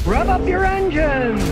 Rev up your engines!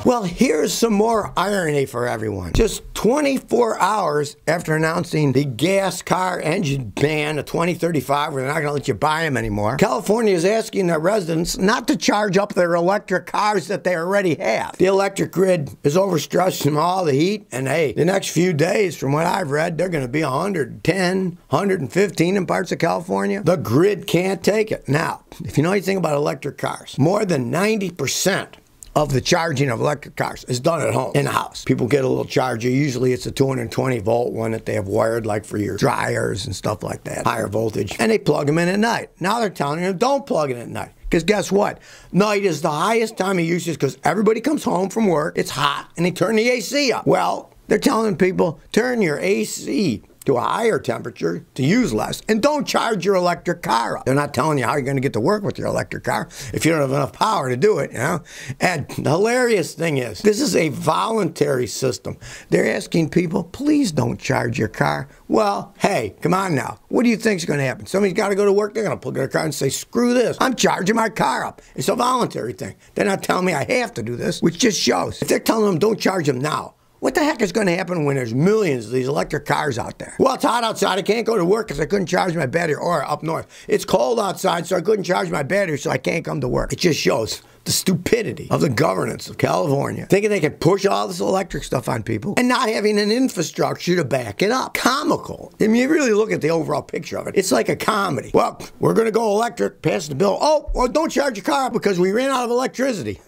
Well, here's some more irony for everyone. Just 24 hours after announcing the gas car engine ban of 2035, where they're not going to let you buy them anymore, California is asking their residents not to charge up their electric cars that they already have. The electric grid is overstressed from all the heat, and hey, the next few days, from what I've read, they're going to be 110, 115 in parts of California. The grid can't take it. Now, if you know anything about electric cars, more than 90% of the charging of electric cars is done at home, in the house. People get a little charger. Usually it's a 220 volt one that they have wired like for your dryers and stuff like that, higher voltage, and they plug them in at night. Now they're telling you don't plug it at night. Because guess what? Night is the highest time of usage because everybody comes home from work, it's hot, and they turn the AC up. Well, they're telling people, turn your AC to a higher temperature to use less, and don't charge your electric car up. They're not telling you how you're going to get to work with your electric car if you don't have enough power to do it, you know? And the hilarious thing is, this is a voluntary system. They're asking people, please don't charge your car. Well, hey, come on now. What do you think is going to happen? Somebody's got to go to work, they're going to plug their car and say, screw this, I'm charging my car up. It's a voluntary thing. They're not telling me I have to do this, which just shows. If they're telling them don't charge them now, what the heck is going to happen when there's millions of these electric cars out there? Well, it's hot outside. I can't go to work because I couldn't charge my battery. Or up north, it's cold outside, so I couldn't charge my battery, so I can't come to work. It just shows the stupidity of the governance of California, thinking they can push all this electric stuff on people and not having an infrastructure to back it up. Comical. I mean, you really look at the overall picture of it, it's like a comedy. Well, we're going to go electric, pass the bill. Oh, well, don't charge your car up because we ran out of electricity.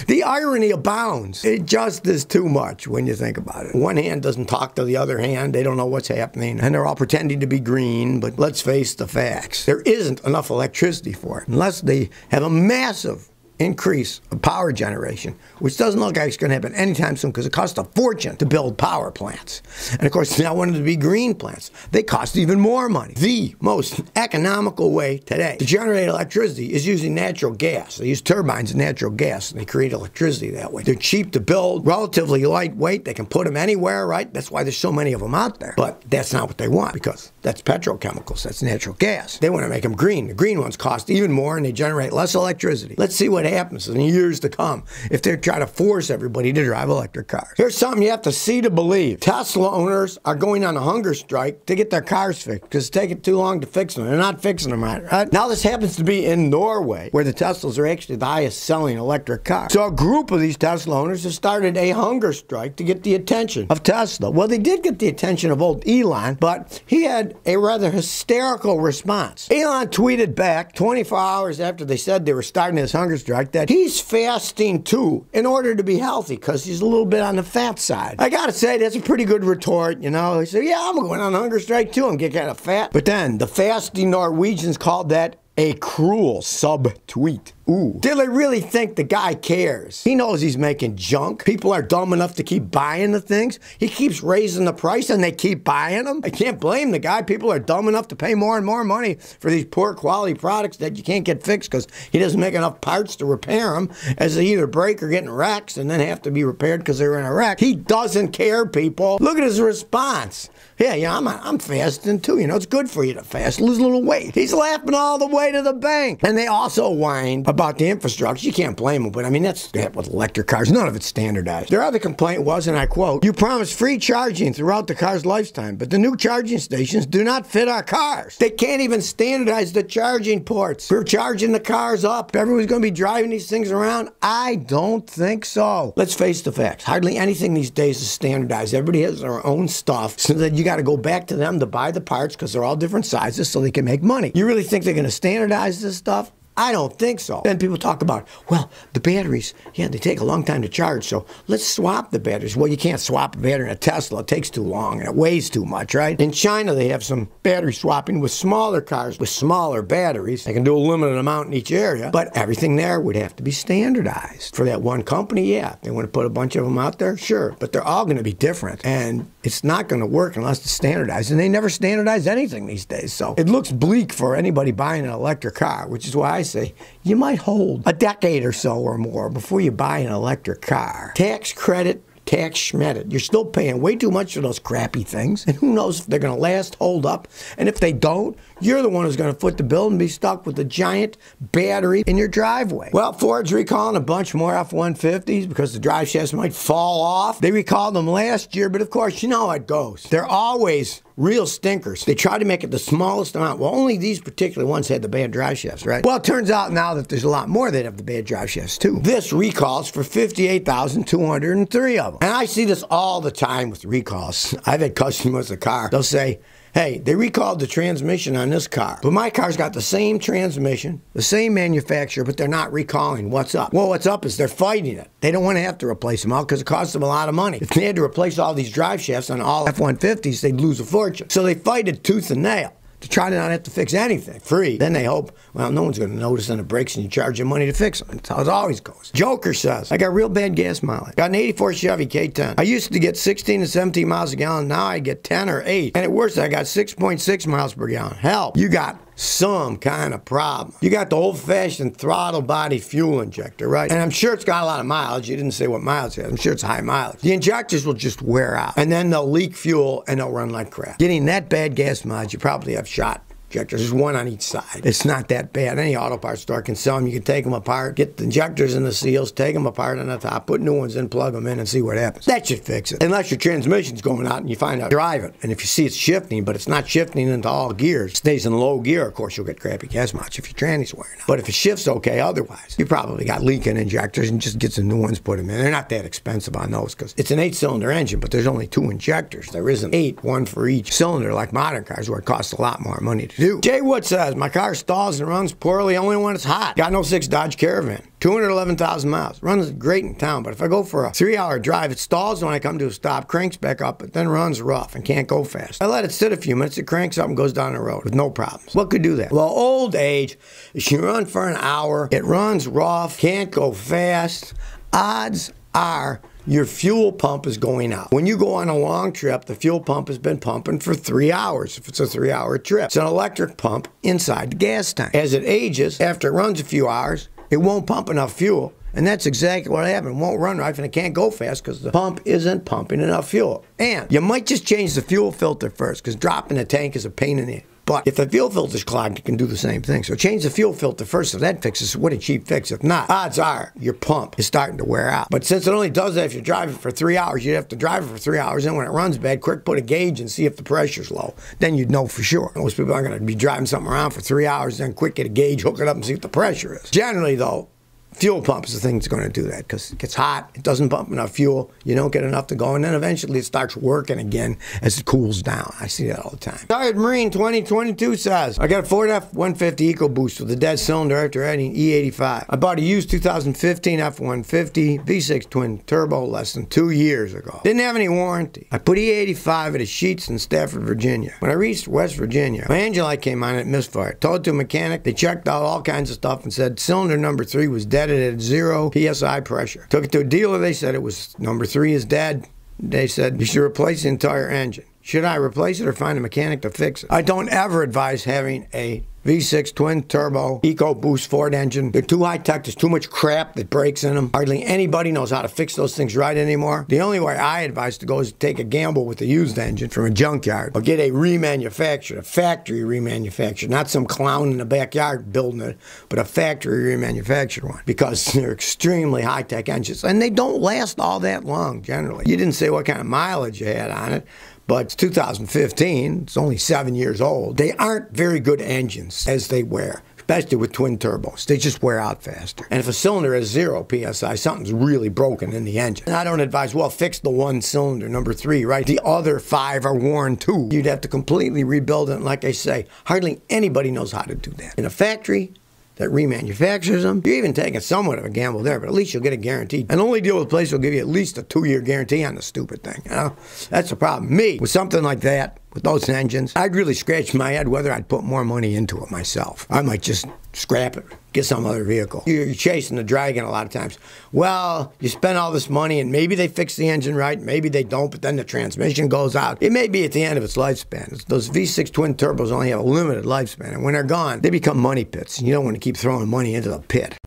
The irony abounds. It just is too much when you think about it. One hand doesn't talk to the other hand. They don't know what's happening. And they're all pretending to be green, but let's face the facts. There isn't enough electricity for it unless they have a massive increase of power generation, which doesn't look like it's going to happen anytime soon because it costs a fortune to build power plants. And of course, now wanted to be green plants. They cost even more money. The most economical way today to generate electricity is using natural gas. They use turbines and natural gas, and they create electricity that way. They're cheap to build, relatively lightweight. They can put them anywhere, right? That's why there's so many of them out there. But that's not what they want because that's petrochemicals. That's natural gas. They want to make them green. The green ones cost even more, and they generate less electricity. Let's see what happens in the years to come if they try to force everybody to drive electric cars. Here's something you have to see to believe. Tesla owners are going on a hunger strike to get their cars fixed because it's taking too long to fix them. They're not fixing them right. Now this happens to be in Norway, where the Teslas are actually the highest selling electric car. So a group of these Tesla owners have started a hunger strike to get the attention of Tesla. Well, they did get the attention of old Elon, but he had a rather hysterical response. Elon tweeted back 24 hours after they said they were starting this hunger strike that he's fasting too in order to be healthy because he's a little bit on the fat side. I gotta say, that's a pretty good retort, you know. He said, yeah, I'm going on hunger strike too. I'm getting kind of fat. But then the fasting Norwegians called that a cruel sub-tweet. Ooh. Do they really think the guy cares? He knows he's making junk. People are dumb enough to keep buying the things. He keeps raising the price and they keep buying them. I can't blame the guy. People are dumb enough to pay more and more money for these poor quality products that you can't get fixed because he doesn't make enough parts to repair them, as they either break or get in wrecks and then have to be repaired because they were in a wreck. He doesn't care, people. Look at his response. Yeah, I'm fasting too. You know, it's good for you to fast. Lose a little weight. He's laughing all the way to the bank. And they also whined about the infrastructure. You can't blame them, but I mean, that's with electric cars. None of it's standardized. Their other complaint was, and I quote, you promise free charging throughout the car's lifetime, but the new charging stations do not fit our cars. They can't even standardize the charging ports. We're charging the cars up. Everyone's going to be driving these things around. I don't think so. Let's face the facts. Hardly anything these days is standardized. Everybody has their own stuff, so that you got to go back to them to buy the parts because they're all different sizes so they can make money. You really think they're going to standardize this stuff? I don't think so. Then people talk about, well, the batteries, yeah, they take a long time to charge, so let's swap the batteries. Well, you can't swap a battery in a Tesla. It takes too long and it weighs too much, right? In China, they have some battery swapping with smaller cars with smaller batteries. They can do a limited amount in each area, but everything there would have to be standardized. For that one company, yeah. They want to put a bunch of them out there, sure, but they're all going to be different, and it's not going to work unless it's standardized, and they never standardize anything these days, so it looks bleak for anybody buying an electric car, which is why I say you might hold a decade or so or more before you buy an electric car. Tax credit tax schmedded. You're still paying way too much for those crappy things, and who knows if they're going to last, hold up, and if they don't, you're the one who's going to foot the bill and be stuck with a giant battery in your driveway. Well, Ford's recalling a bunch more F-150s because the drive shafts might fall off. They recalled them last year, but of course, you know how it goes. They're always real stinkers. They try to make it the smallest amount. Well, only these particular ones had the bad drive shafts, right? Well, it turns out now that there's a lot more that have the bad drive shafts, too. This recalls for 58,203 of them. And I see this all the time with recalls. I've had customers with a car. They'll say, hey, they recalled the transmission on this car, but my car's got the same transmission, the same manufacturer, but they're not recalling. What's up? Well, what's up is they're fighting it. They don't want to have to replace them all because it costs them a lot of money. If they had to replace all these drive shafts on all F-150s, they'd lose a fortune. So they fight it tooth and nail to try to not have to fix anything free. Then they hope, well, no one's going to notice on the brakes and you charge them money to fix them. That's how it always goes. Joker says, I got real bad gas mileage. Got an 84 Chevy K10. I used to get 16 to 17 miles a gallon. Now I get 10 or 8. And at worst, I got 6.6 miles per gallon. Help. You got some kind of problem. You got the old-fashioned throttle body fuel injector, right? And I'm sure it's got a lot of mileage. You didn't say what mileage it has. I'm sure it's high mileage. The injectors will just wear out. And then they'll leak fuel and they'll run like crap. Getting that bad gas mileage, you probably have shot injectors. There's one on each side. It's not that bad. Any auto parts store can sell them. You can take them apart, get the injectors and the seals, take them apart on the top, put new ones in, plug them in, and see what happens. That should fix it. Unless your transmission's going out and you find out, drive it. And if you see it's shifting, but it's not shifting into all gears, it stays in low gear, of course, you'll get crappy gas mileage if your tranny's wearing out. But if it shifts okay otherwise, you probably got leaking injectors and just get some new ones, put them in. They're not that expensive on those because it's an 8-cylinder engine, but there's only 2 injectors. There isn't 8, one for each cylinder like modern cars where it costs a lot more money to do. Jay Wood says, my car stalls and runs poorly only when it's hot. Got an 06 Dodge Caravan. 211,000 miles. Runs great in town, but if I go for a 3-hour drive, it stalls when I come to a stop, cranks back up, but then runs rough and can't go fast. I let it sit a few minutes, it cranks up and goes down the road with no problems. What could do that? Well, old age, if you run for an hour, it runs rough, can't go fast, odds are your fuel pump is going out. When you go on a long trip, the fuel pump has been pumping for 3 hours, if it's a 3-hour trip. It's an electric pump inside the gas tank. As it ages, after it runs a few hours, it won't pump enough fuel. And that's exactly what happened. It won't run right and it can't go fast because the pump isn't pumping enough fuel. And you might just change the fuel filter first because dropping the tank is a pain in the But if the fuel filter's clogged, it can do the same thing. So change the fuel filter first, so that fixes what a cheap fix. If not, odds are your pump is starting to wear out. But since it only does that if you're driving for 3 hours, you'd have to drive it for 3 hours. And when it runs bad, quick put a gauge and see if the pressure's low. Then you'd know for sure. Most people aren't going to be driving something around for 3 hours, then quick get a gauge, hook it up, and see what the pressure is. Generally, though, fuel pump is the thing that's going to do that because it gets hot, it doesn't pump enough fuel, you don't get enough to go, and then eventually it starts working again as it cools down. I see that all the time. Tired Marine 2022 says, I got a Ford F-150 EcoBoost with a dead cylinder after adding E85. I bought a used 2015 F-150 V6 twin turbo less than 2 years ago. Didn't have any warranty. I put E85 at a Sheets in Stafford, Virginia. When I reached West Virginia, my engine light came on and it misfired. Told it to a mechanic, they checked out all kinds of stuff and said cylinder number 3 was dead at 0 PSI pressure. Took it to a dealer, they said it was number 3 is dead. They said you should replace the entire engine. Should I replace it or find a mechanic to fix it? I don't ever advise having a V6 twin turbo EcoBoost Ford engine. They're too high tech, there's too much crap that breaks in them. Hardly anybody knows how to fix those things right anymore. The only way I advise to go is to take a gamble with a used engine from a junkyard or get a remanufactured, a factory remanufactured, not some clown in the backyard building it, but a factory remanufactured one because they're extremely high tech engines and they don't last all that long generally. You didn't say what kind of mileage you had on it. But it's 2015, it's only 7 years old. They aren't very good engines as they wear, especially with twin turbos. They just wear out faster. And if a cylinder has 0 PSI, something's really broken in the engine. And I don't advise, well, fix the one cylinder, number 3, right? The other 5 are worn too. You'd have to completely rebuild it. And like I say, hardly anybody knows how to do that. In a factory that remanufactures them, you're even taking somewhat of a gamble there, but at least you'll get a guarantee. And only deal with a place will give you at least a 2-year guarantee on the stupid thing, you know? That's the problem. Me, with something like that, with those engines, I'd really scratch my head whether I'd put more money into it myself. I might just scrap it, get some other vehicle. You're chasing the dragon a lot of times. Well, you spend all this money and maybe they fix the engine right, maybe they don't, but then the transmission goes out. It may be at the end of its lifespan. Those V6 twin turbos only have a limited lifespan, and when they're gone, they become money pits. And you don't want to keep throwing money into the pit.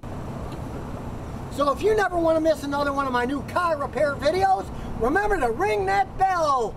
So if you never want to miss another one of my new car repair videos, Remember to ring that bell.